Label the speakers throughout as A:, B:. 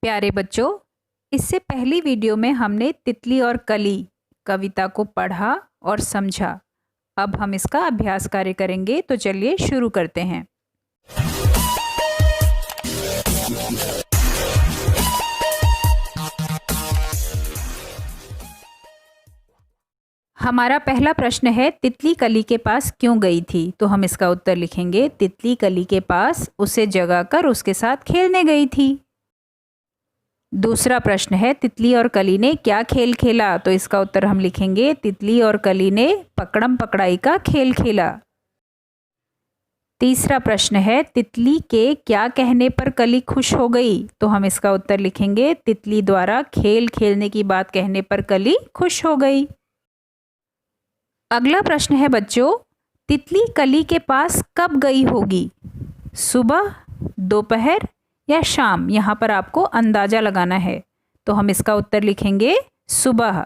A: प्यारे बच्चों, इससे पहली वीडियो में हमने तितली और कली कविता को पढ़ा और समझा। अब हम इसका अभ्यास कार्य करेंगे, तो चलिए शुरू करते हैं। हमारा पहला प्रश्न है, तितली कली के पास क्यों गई थी? तो हम इसका उत्तर लिखेंगे, तितली कली के पास उसे जगाकर उसके साथ खेलने गई थी। दूसरा प्रश्न है, तितली और कली ने क्या खेल खेला? तो इसका उत्तर हम लिखेंगे, तितली और कली ने पकड़म पकड़ाई का खेल खेला। तीसरा प्रश्न है, तितली के क्या कहने पर कली खुश हो गई? तो हम इसका उत्तर लिखेंगे, तितली द्वारा खेल खेलने की बात कहने पर कली खुश हो गई। अगला प्रश्न है बच्चों, तितली कली के पास कब गई होगी? सुबह, दोपहर या शाम? यहाँ पर आपको अंदाजा लगाना है, तो हम इसका उत्तर लिखेंगे सुबह।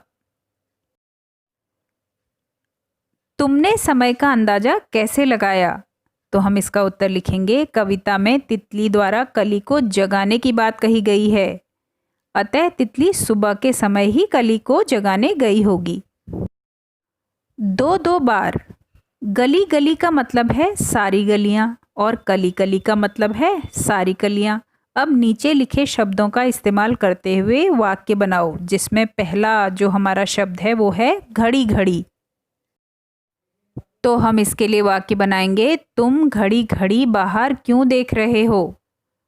A: तुमने समय का अंदाजा कैसे लगाया? तो हम इसका उत्तर लिखेंगे, कविता में तितली द्वारा कली को जगाने की बात कही गई है, अतः तितली सुबह के समय ही कली को जगाने गई होगी। दो बार। गली गली का मतलब है सारी गलियां और कली कली का मतलब है सारी कलियां। अब नीचे लिखे शब्दों का इस्तेमाल करते हुए वाक्य बनाओ, जिसमें पहला जो हमारा शब्द है वो है घड़ी घड़ी। तो हम इसके लिए वाक्य बनाएंगे, तुम घड़ी घड़ी बाहर क्यों देख रहे हो?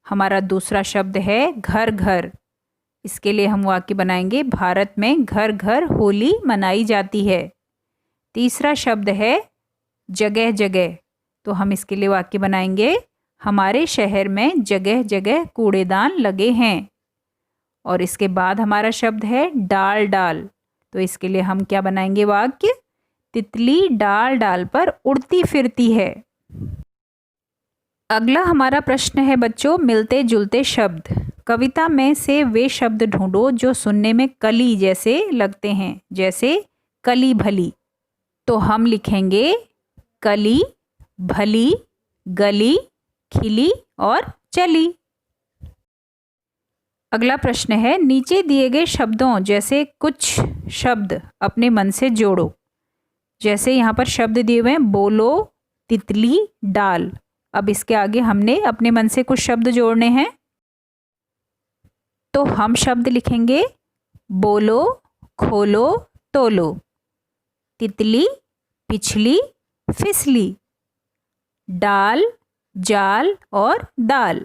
A: हमारा दूसरा शब्द है घर घर। इसके लिए हम वाक्य बनाएंगे, भारत में घर घर होली मनाई जाती है। तीसरा शब्द है जगह जगह। तो हम इसके लिए वाक्य बनाएंगे, हमारे शहर में जगह जगह कूड़ेदान लगे हैं। और इसके बाद हमारा शब्द है डाल डाल। तो इसके लिए हम क्या बनाएंगे वाक्य, तितली डाल डाल पर उड़ती फिरती है। अगला हमारा प्रश्न है बच्चों, मिलते जुलते शब्द। कविता में से वे शब्द ढूंढो जो सुनने में कली जैसे लगते हैं, जैसे कली भली। तो हम लिखेंगे कली, भली, गली, खिली और चली। अगला प्रश्न है, नीचे दिए गए शब्दों जैसे कुछ शब्द अपने मन से जोड़ो। जैसे यहाँ पर शब्द दिए हुए हैं, बोलो, तितली, डाल। अब इसके आगे हमने अपने मन से कुछ शब्द जोड़ने हैं, तो हम शब्द लिखेंगे, बोलो, खोलो, तोलो, तितली, पिछली, फिसली, डाल, जाल और दाल।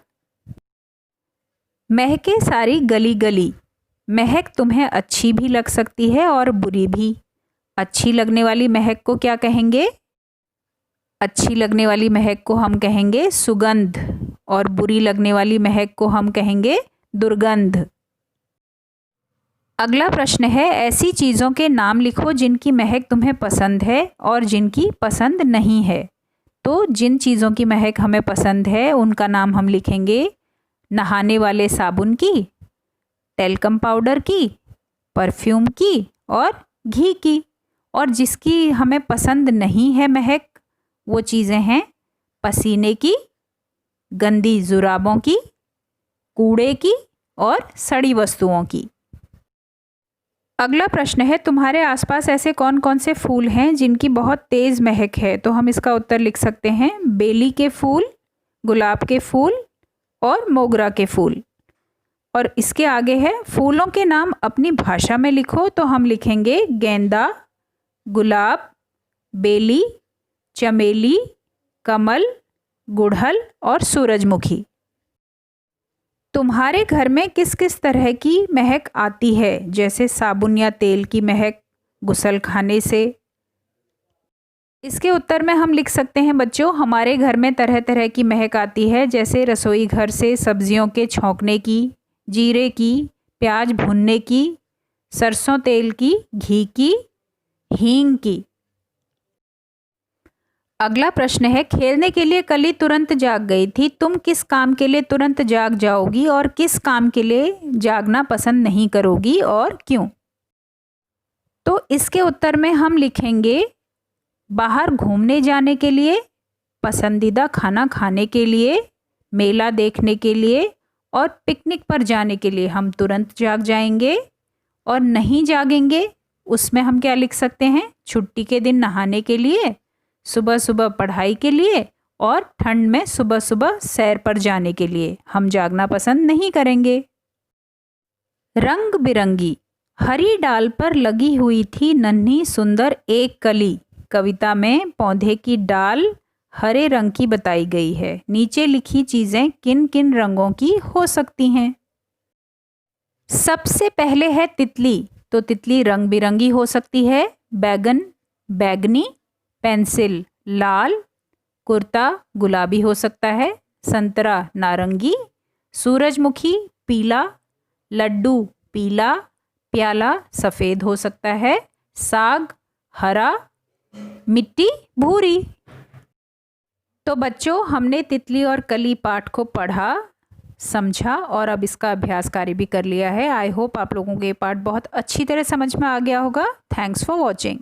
A: महके सारी गली गली। महक तुम्हें अच्छी भी लग सकती है और बुरी भी। अच्छी लगने वाली महक को क्या कहेंगे? अच्छी लगने वाली महक को हम कहेंगे सुगंध, और बुरी लगने वाली महक को हम कहेंगे दुर्गंध। अगला प्रश्न है, ऐसी चीज़ों के नाम लिखो जिनकी महक तुम्हें पसंद है और जिनकी पसंद नहीं है। तो जिन चीज़ों की महक हमें पसंद है उनका नाम हम लिखेंगे, नहाने वाले साबुन की, टेल्कम पाउडर की, परफ्यूम की और घी की। और जिसकी हमें पसंद नहीं है महक, वो चीज़ें हैं पसीने की, गंदी जुराबों की, कूड़े की और सड़ी वस्तुओं की। अगला प्रश्न है, तुम्हारे आसपास ऐसे कौन कौन से फूल हैं जिनकी बहुत तेज़ महक है? तो हम इसका उत्तर लिख सकते हैं, बेली के फूल, गुलाब के फूल और मोगरा के फूल। और इसके आगे है, फूलों के नाम अपनी भाषा में लिखो। तो हम लिखेंगे गेंदा, गुलाब, बेली, चमेली, कमल, गुड़हल और सूरजमुखी। तुम्हारे घर में किस किस तरह की महक आती है? जैसे साबुन या तेल की महक, गुसलखाने से। इसके उत्तर में हम लिख सकते हैं बच्चों, हमारे घर में तरह तरह की महक आती है, जैसे रसोई घर से सब्जियों के छौंकने की, जीरे की, प्याज भूनने की, सरसों तेल की, घी की, हींग की। अगला प्रश्न है, खेलने के लिए कली तुरंत जाग गई थी। तुम किस काम के लिए तुरंत जाग जाओगी और किस काम के लिए जागना पसंद नहीं करोगी और क्यों? तो इसके उत्तर में हम लिखेंगे, बाहर घूमने जाने के लिए, पसंदीदा खाना खाने के लिए, मेला देखने के लिए और पिकनिक पर जाने के लिए हम तुरंत जाग जाएंगे। और नहीं जागेंगे उसमें हम क्या लिख सकते हैं? छुट्टी के दिन नहाने के लिए, सुबह सुबह पढ़ाई के लिए और ठंड में सुबह सुबह सैर पर जाने के लिए हम जागना पसंद नहीं करेंगे। रंग बिरंगी। हरी डाल पर लगी हुई थी नन्ही सुंदर एक कली। कविता में पौधे की डाल हरे रंग की बताई गई है। नीचे लिखी चीजें किन किन रंगों की हो सकती हैं? सबसे पहले है तितली, तो तितली रंग बिरंगी हो सकती है। बैगन बैगनी, पेंसिल लाल, कुर्ता गुलाबी हो सकता है, संतरा नारंगी, सूरजमुखी पीला, लड्डू पीला, प्याला सफ़ेद हो सकता है, साग हरा, मिट्टी भूरी। तो बच्चों, हमने तितली और कली पाठ को पढ़ा, समझा और अब इसका अभ्यास कार्य भी कर लिया है। आई होप आप लोगों को ये पाठ बहुत अच्छी तरह समझ में आ गया होगा। Thanks for watching.